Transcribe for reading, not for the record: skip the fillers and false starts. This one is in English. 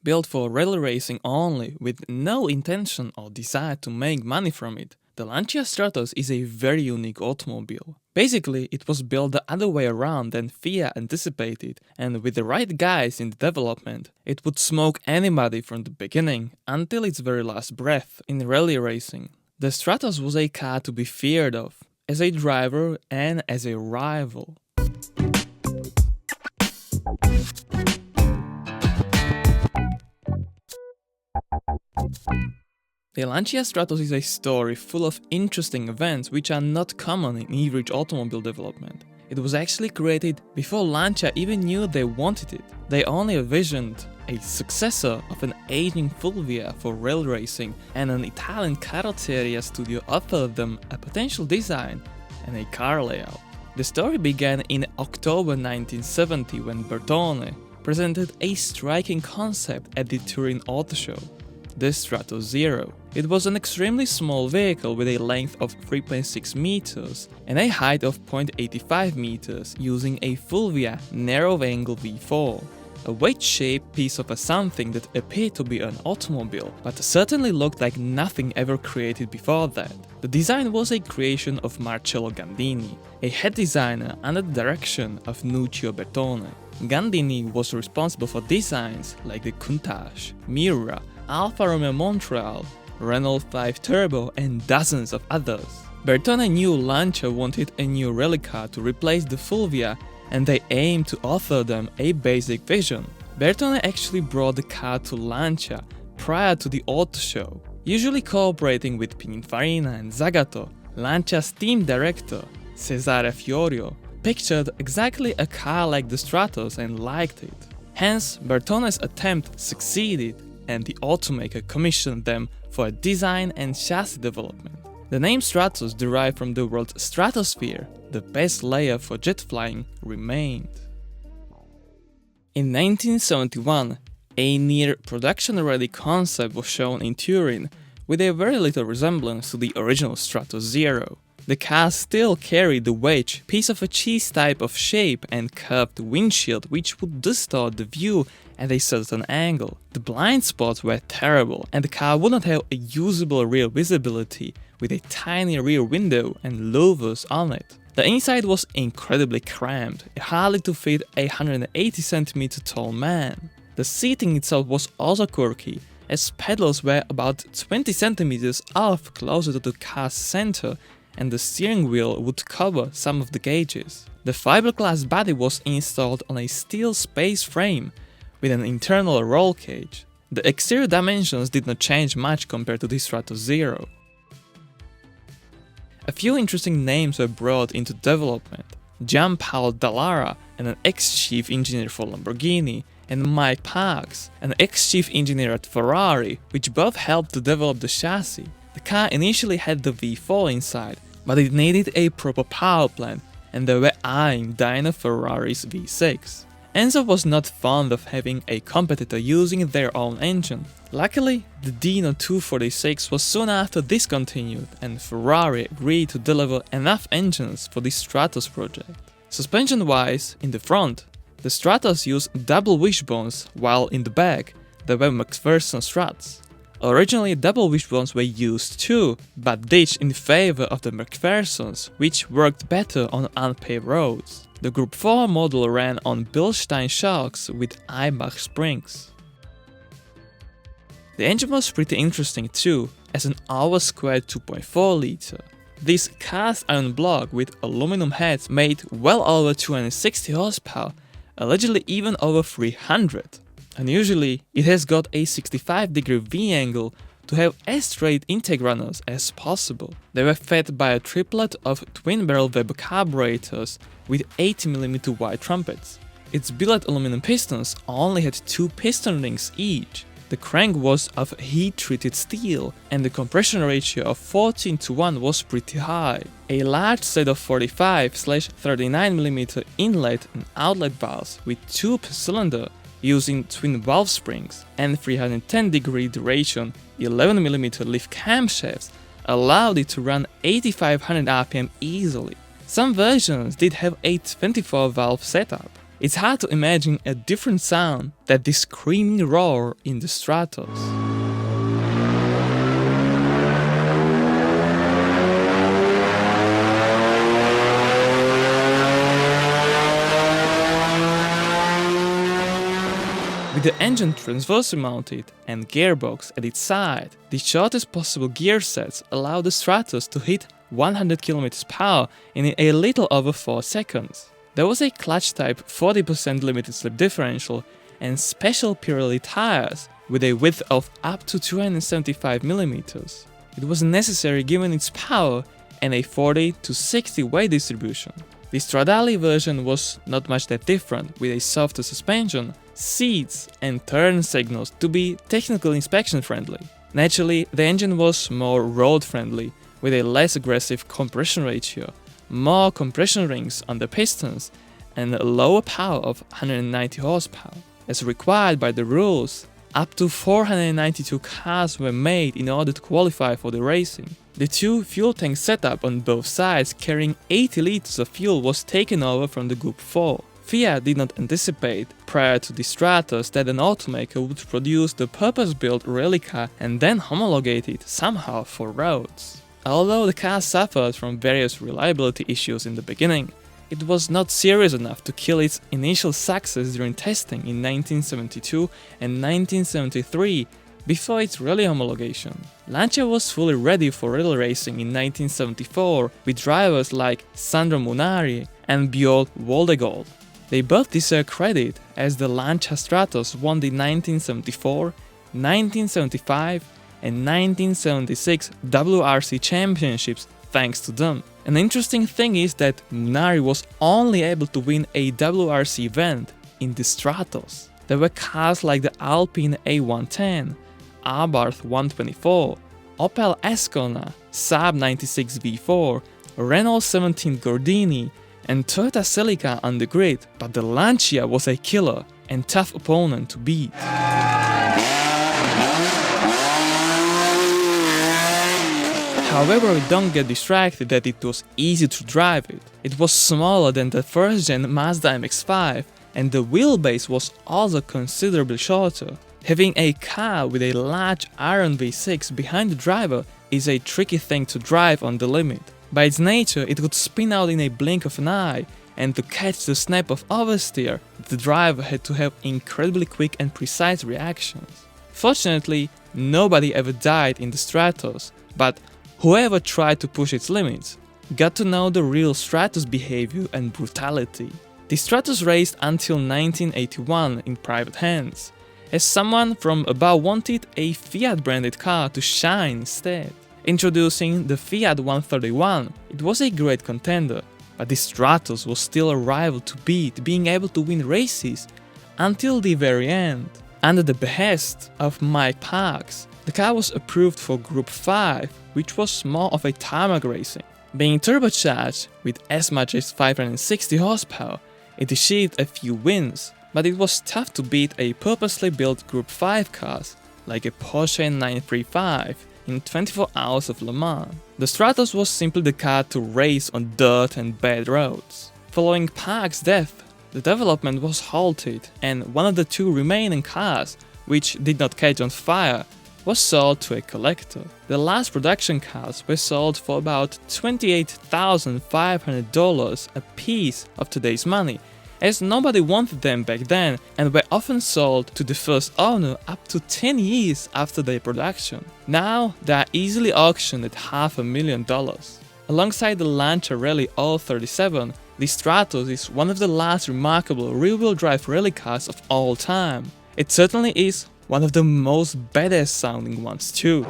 Built for rally racing only, with no intention or desire to make money from it, the Lancia Stratos is a very unique automobile. Basically, it was built the other way around than Fiat anticipated, and with the right guys in the development, it would smoke anybody from the beginning until its very last breath in rally racing. The Stratos was a car to be feared of, as a driver and as a rival. The Lancia Stratos is a story full of interesting events which are not common in average automobile development. It was actually created before Lancia even knew they wanted it. They only envisioned a successor of an aging Fulvia for rail racing, and an Italian carrozzeria studio offered them a potential design and a car layout. The story began in October 1970 when Bertone presented a striking concept at the Turin Auto Show, the Stratos Zero. It was an extremely small vehicle with a length of 3.6 meters and a height of 0.85 meters using a Fulvia narrow-angle V4. A wedge-shaped piece of something that appeared to be an automobile, but certainly looked like nothing ever created before that. The design was a creation of Marcello Gandini, a head designer under the direction of Nuccio Bertone. Gandini was responsible for designs like the Countach, Miura, Alfa Romeo Montreal, Renault 5 Turbo, and dozens of others. Bertone knew Lancia wanted a new rally car to replace the Fulvia, and they aimed to offer them a basic vision. Bertone actually brought the car to Lancia prior to the auto show. Usually cooperating with Pininfarina and Zagato, Lancia's team director, Cesare Fiorio, pictured exactly a car like the Stratos and liked it. Hence, Bertone's attempt succeeded, and the automaker commissioned them for design and chassis development. The name Stratos, derived from the word stratosphere, the best layer for jet flying, remained. In 1971, a near production-ready concept was shown in Turin, with a very little resemblance to the original Stratos Zero. The car still carried the wedge, piece of a cheese type of shape, and curved windshield which would distort the view at a certain angle. The blind spots were terrible, and the car would not have a usable rear visibility with a tiny rear window and louvers on it. The inside was incredibly cramped, hardly to fit a 180 cm tall man. The seating itself was also quirky, as pedals were about 20 cm off closer to the car's center, and the steering wheel would cover some of the gauges. The fiberglass body was installed on a steel space frame with an internal roll cage. The exterior dimensions did not change much compared to the Stratos Zero. A few interesting names were brought into development: Gianpaolo Dallara, an ex-chief engineer for Lamborghini, and Mike Parks, an ex-chief engineer at Ferrari, which both helped to develop the chassis. The car initially had the V4 inside, but it needed a proper power plant, and they were eyeing Dyna Ferrari's V6. Enzo was not fond of having a competitor using their own engine. Luckily, the Dino 246 was soon after discontinued, and Ferrari agreed to deliver enough engines for the Stratos project. Suspension-wise, in the front, the Stratos used double wishbones, while in the back, there were McPherson struts. Originally, double wishbones were used too, but ditched in favor of the McPhersons, which worked better on unpaved roads. The Group 4 model ran on Bilstein shocks with Eibach springs. The engine was pretty interesting too, as an hour-squared 2.4 liter. This cast iron block with aluminum heads made well over 260 horsepower, allegedly even over 300. Unusually, it has got a 65-degree V-angle to have as straight intake runners as possible. They were fed by a triplet of twin-barrel Weber carburetors with 80mm wide trumpets. Its billet aluminum pistons only had 2 piston rings each. The crank was of heat-treated steel, and the compression ratio of 14:1 was pretty high. A large set of 45/39mm inlet and outlet valves with 2 per cylinder using twin valve springs and 310-degree duration 11mm lift camshafts allowed it to run 8500 rpm easily. Some versions did have a 24-valve setup. It's hard to imagine a different sound than this screaming roar in the Stratos. With the engine transversely mounted and gearbox at its side, the shortest possible gear sets allow the Stratos to hit 100 km/h in a little over 4 seconds. There was a clutch-type 40% limited slip differential and special Pirelli tires with a width of up to 275mm. It was necessary given its power and a 40 to 60 weight distribution. The Stradale version was not much that different, with a softer suspension, seats and turn signals to be technically inspection friendly. Naturally, the engine was more road friendly, with a less aggressive compression ratio, more compression rings on the pistons, and a lower power of 190 horsepower. As required by the rules, up to 492 cars were made in order to qualify for the racing. The two fuel tank setup on both sides carrying 80 liters of fuel was taken over from the Group 4. Fiat did not anticipate, prior to the Stratos, that an automaker would produce the purpose-built rally car and then homologate it somehow for roads. Although the car suffered from various reliability issues in the beginning, it was not serious enough to kill its initial success during testing in 1972 and 1973 before its rally homologation. Lancia was fully ready for rally racing in 1974 with drivers like Sandro Munari and Björn Woldegold. They both deserve credit, as the Lancia Stratos won the 1974, 1975 and 1976 WRC championships thanks to them. An interesting thing is that Munari was only able to win a WRC event in the Stratos. There were cars like the Alpine A110, Abarth 124, Opel Ascona, Saab 96 V4, Renault 17 Gandini and Toyota Celica on the grid, but the Lancia was a killer and tough opponent to beat. However, don't get distracted that it was easy to drive it. It was smaller than the first-gen Mazda MX-5 and the wheelbase was also considerably shorter. Having a car with a large iron V6 behind the driver is a tricky thing to drive on the limit. By its nature, it could spin out in a blink of an eye, and to catch the snap of oversteer, the driver had to have incredibly quick and precise reactions. Fortunately, nobody ever died in the Stratos, but whoever tried to push its limits got to know the real Stratos behavior and brutality. The Stratos raced until 1981 in private hands, as someone from above wanted a Fiat-branded car to shine instead. Introducing the Fiat 131, it was a great contender, but the Stratos was still a rival to beat, being able to win races until the very end. Under the behest of Mike Parks, the car was approved for Group 5, which was more of a tarmac racing. Being turbocharged with as much as 560 horsepower, it achieved a few wins, but it was tough to beat a purposely built Group 5 cars like a Porsche 935 in 24 hours of Le Mans. The Stratos was simply the car to race on dirt and bad roads. Following Park's death, the development was halted and one of the two remaining cars, which did not catch on fire, was sold to a collector. The last production cars were sold for about $28,500 a piece of today's money, as nobody wanted them back then and were often sold to the first owner up to 10 years after their production. Now they are easily auctioned at $500,000. Alongside the Lancia Rally 037, the Stratos is one of the last remarkable rear-wheel drive rally cars of all time. It certainly is one of the most badass sounding ones too.